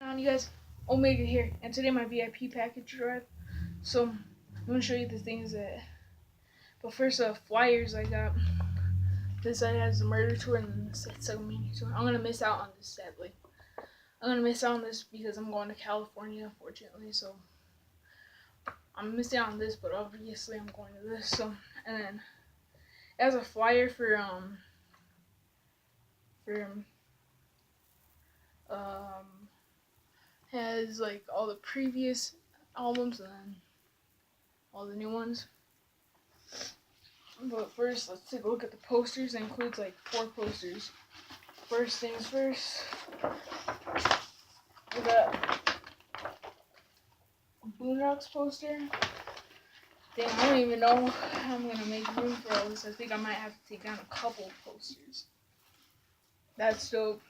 On you guys, Omega here, and today my VIP package arrived. So I'm gonna show you the things that. But first, flyers I got. This side has the murder tour and then this second mini tour. I'm gonna miss out on this sadly. I'm gonna miss out on this because I'm going to California, unfortunately. So I'm missing out on this, but obviously I'm going to this. So and then it has a flyer for has like all the previous albums and then all the new ones. But first, let's take a look at the posters. It includes like 4 posters. First things first, we got a Boondocks poster. Dang, I don't even know how I'm gonna make room for all this. I think I might have to take down a couple posters. That's dope.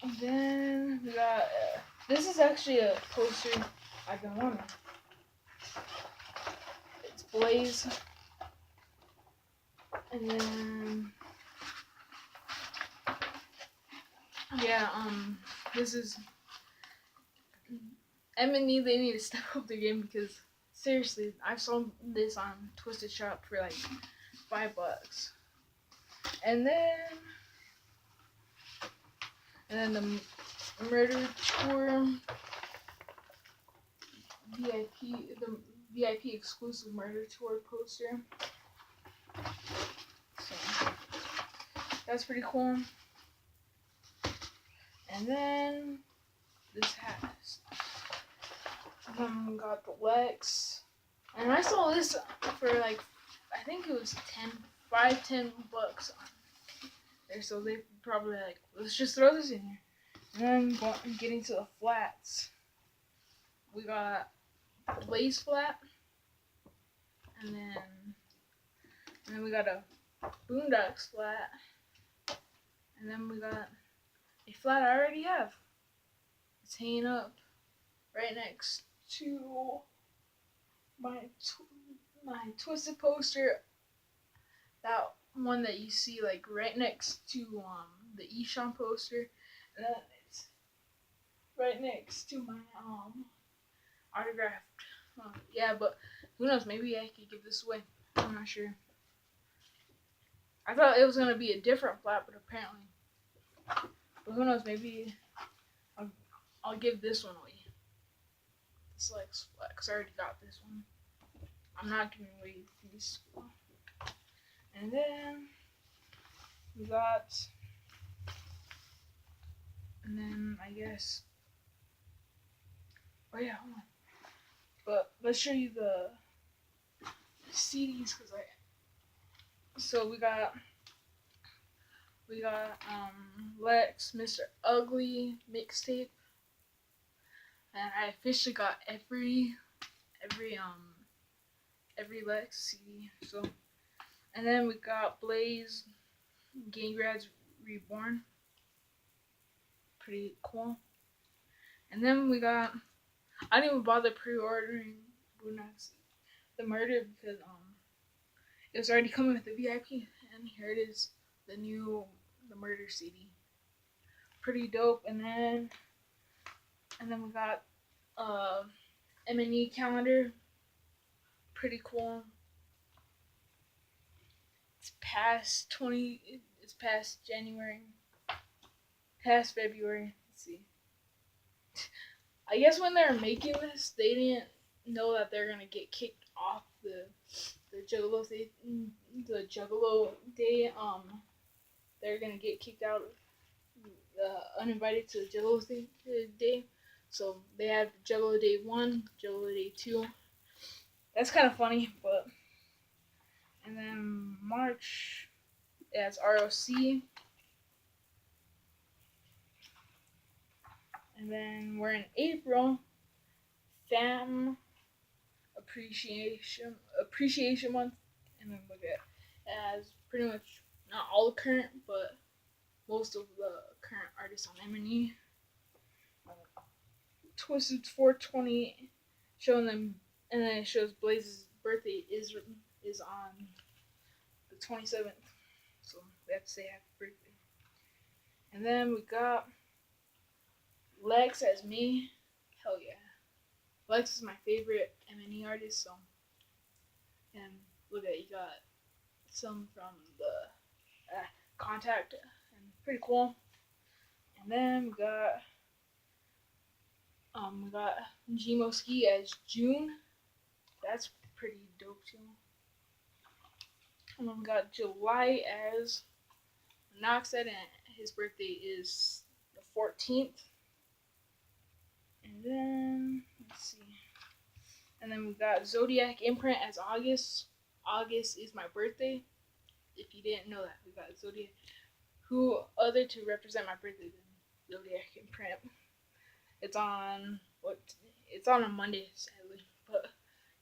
And then we got, this is actually a poster I've been wanting. It's Blaze. And then, yeah, this is M&E. They need to step up their game because seriously, I saw this on Twisted Shop for like $5. And then the Murder Tour the VIP exclusive Murder Tour poster. So that's pretty cool. And then this has got the Lex, and I saw this for like I think it was $10 on there, so they probably like, let's just throw this in here. And then getting to the flats, we got Blaze flat, and then we got a Boondocks flat, and then we got a flat I already have. It's hanging up right next to my Twisted poster, that one that you see like right next to the Esham poster, and then it's right next to my autographed. Yeah, but who knows? Maybe I could give this away. I'm not sure. I thought it was gonna be a different flat, but apparently. But who knows? Maybe I'll give this one away. This Lex flat, because I already got this one. I'm not giving away these. And then we got, and then I guess, oh yeah, hold on. But let's show you the CDs so we got Lex, Mr. Ugly mixtape, and I officially got every Lex CD. So, and then we got Blaze, Gang Grads Reborn, pretty cool. And then we got, I didn't even bother pre-ordering Boondocks The Murder because it was already coming with the VIP, and here it is, the Murder CD, pretty dope. And then we got M&E calendar, pretty cool. It's past January, past February. Let's see. I guess when they were making this, they didn't know that they're gonna get kicked off the Juggalo Day. They're gonna get kicked out, uninvited to the Juggalo Day. So they have Juggalo Day 1, Juggalo Day 2. That's kind of funny, but. And then March, it has ROC. And then we're in April, Fam Appreciation Month. And then look at, it has pretty much not all the current, but most of the current artists on M&E. Twisted 420 showing them, and then it shows Blaze's birthday is on the 27th, so we have to say happy birthday. And then we got Lex as me, hell yeah. Lex is my favorite M&E artist, so. And look at, you got some from the Contact, and pretty cool. And then we got Gmoski as June. That's pretty dope too. And then we got July as Noxhead, and his birthday is the 14th. And then let's see. And then we got Zodiac Imprint as August. August is my birthday. If you didn't know that, we got Zodiac. Who other to represent my birthday than Zodiac Imprint? It's on It's on a Monday, sadly. But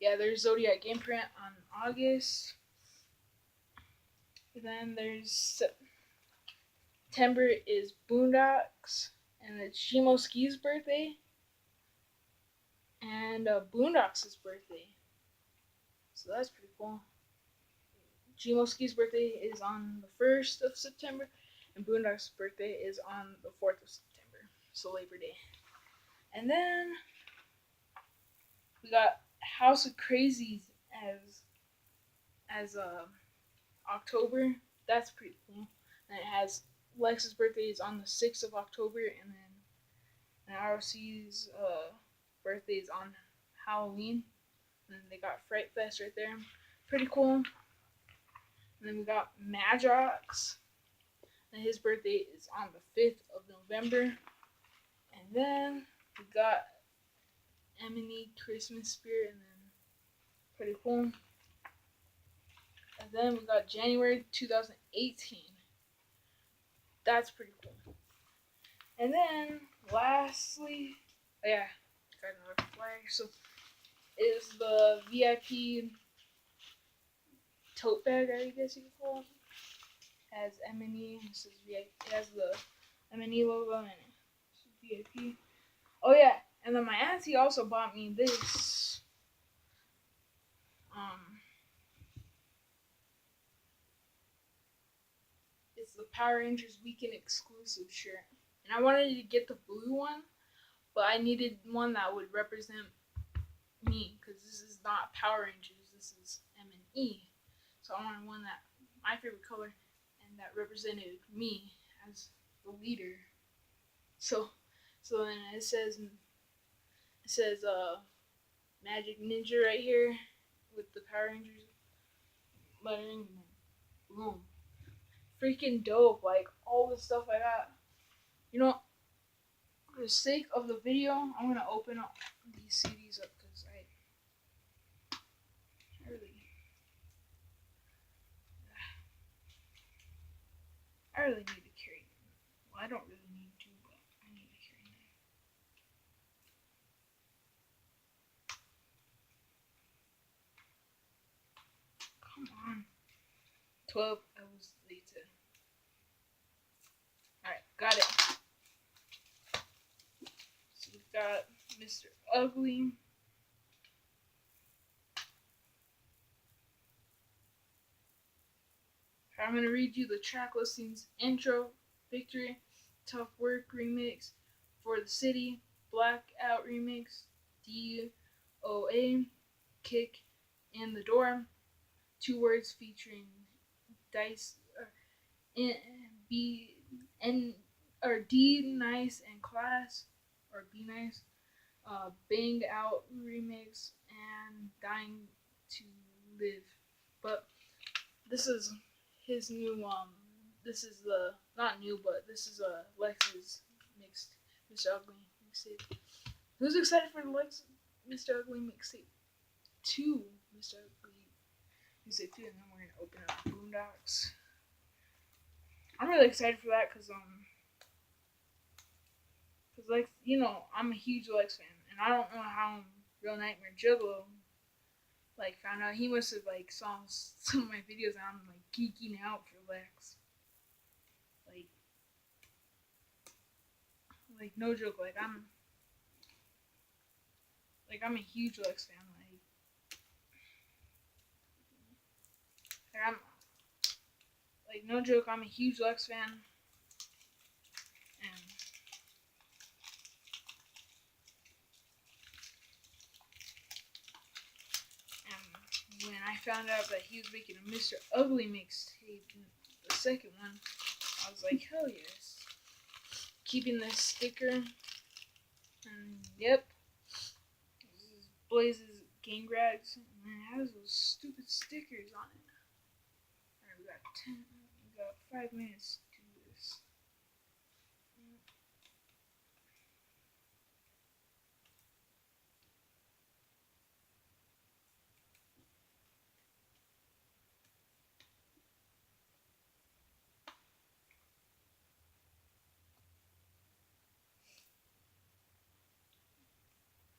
yeah, there's Zodiac Imprint on August. And then there's September is Boondocks, and it's Gmoski's birthday, and Boondocks' birthday. So that's pretty cool. Gmoski's birthday is on the 1st of September, and Boondocks' birthday is on the 4th of September, so Labor Day. And then we got House of Crazies as October. That's pretty cool. And it has Lex's birthday is on the 6th of October, and then ROC's birthday is on Halloween. And then they got Fright Fest right there. Pretty cool. And then we got Madrox, and his birthday is on the 5th of November. And then we got M&E Christmas Spirit, and then pretty cool. And then we got January 2018. That's pretty cool. And then lastly, yeah, got another flag. So is the VIP tote bag, I guess you could call it. Has M&E. It says VIP. It has the M&E logo and it's VIP. Oh yeah, and then my auntie also bought me this. It's the Power Rangers Weekend exclusive shirt, and I wanted to get the blue one, but I needed one that would represent me, because this is not Power Rangers, this is M&E. So I wanted one that my favorite color and that represented me as the leader. So then it says Magic Ninja right here with the Power Rangers lettering, and then boom. Freaking dope, like all the stuff I got. You know, for the sake of the video, I'm gonna open up these CDs up because I really need to carry them. Well, I don't really need to, but I need to carry them. Come on. 12, I was late to. Alright, got it. So we've got Mr. Ugly. I'm going to read you the track listings. Intro, Victory, Tough Work Remix, For the City, Blackout Remix, DOA, Kick, In the Door, 2 words featuring Dice, B, N, or D, Nice, and Class, or Be Nice, Bang Out Remix, and Dying to Live. But this is his new this is the not new, but this is Lex's mixed Mr. Ugly mixtape. Who's excited for the Lex Mr. Ugly mixtape 2? Mr. Ugly mixtape 2, and then we're gonna open up Boondocks. I'm really excited for that because Lex, you know, I'm a huge Lex fan, and I don't know how Real Nightmare Juggalo like found out. He must have like saw some of my videos, and I'm like geeking out for Lex. Like no joke. Like I'm a huge Lex fan. I'm like no joke. I'm a huge Lex fan, and found out that he was making a Mr. Ugly mixtape, the second one, I was like, hell yes. Keeping this sticker, and yep, this is Blaze's Gang Rags, and it has those stupid stickers on it. Alright, we got 5 minutes to do this.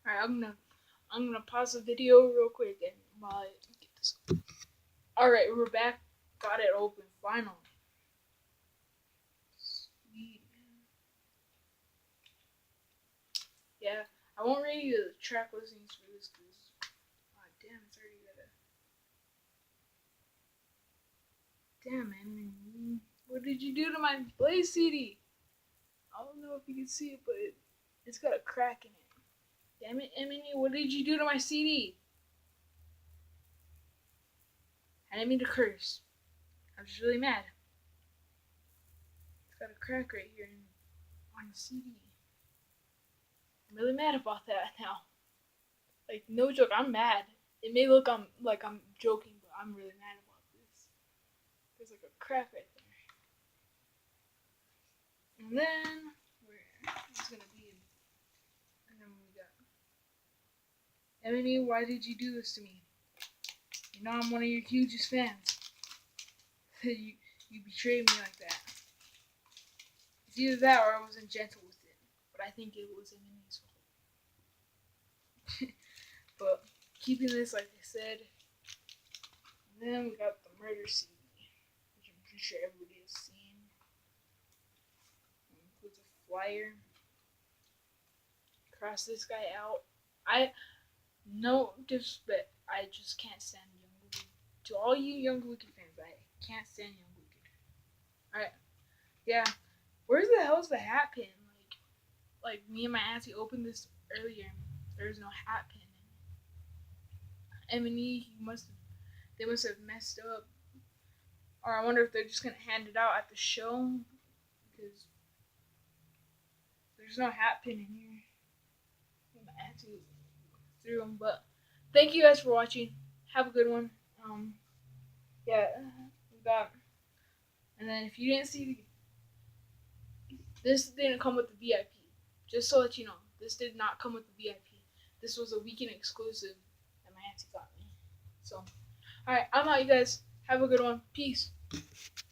Alright, I'm gonna pause the video real quick and while I get this. Alright, we're back. Got it open finally. Sweet. Yeah, I won't read you the track listings for this because damn, it's already got a damn man. What did you do to my Blaze CD? I don't know if you can see it, but it's got a crack in it. Damn it, Emily, what did you do to my CD? I didn't mean to curse. I was really mad. It's got a crack right here on the CD. I'm really mad about that now. Like, no joke, I'm mad. It may look like I'm joking, but I'm really mad about this. There's like a crack right there. And then, it's gonna be, and then we got, Emily, why did you do this to me? You know I'm one of your hugest fans. you betrayed me like that. It's either that or I wasn't gentle with it. But I think it was Emily's fault. But keeping this, like I said. And then we got the murder CD, which I'm pretty sure everybody has seen. It includes a flyer. Cross this guy out. No disrespect, I just can't stand Young Wicked. To all you Young Wicked fans, I can't stand Young Wicked. Alright, yeah. Where's the hell's the hat pin? Like me and my auntie opened this earlier. There's no hat pin in it. M&E, they must have messed up. Or I wonder if they're just gonna hand it out at the show because there's no hat pin in here. My auntie threw them, but thank you guys for watching. Have a good one. Yeah, we got. And then if you didn't see, this didn't come with the VIP. Just so that you know, this did not come with the VIP. This was a weekend exclusive that my auntie got me. So, alright, I'm out, you guys. Have a good one. Peace.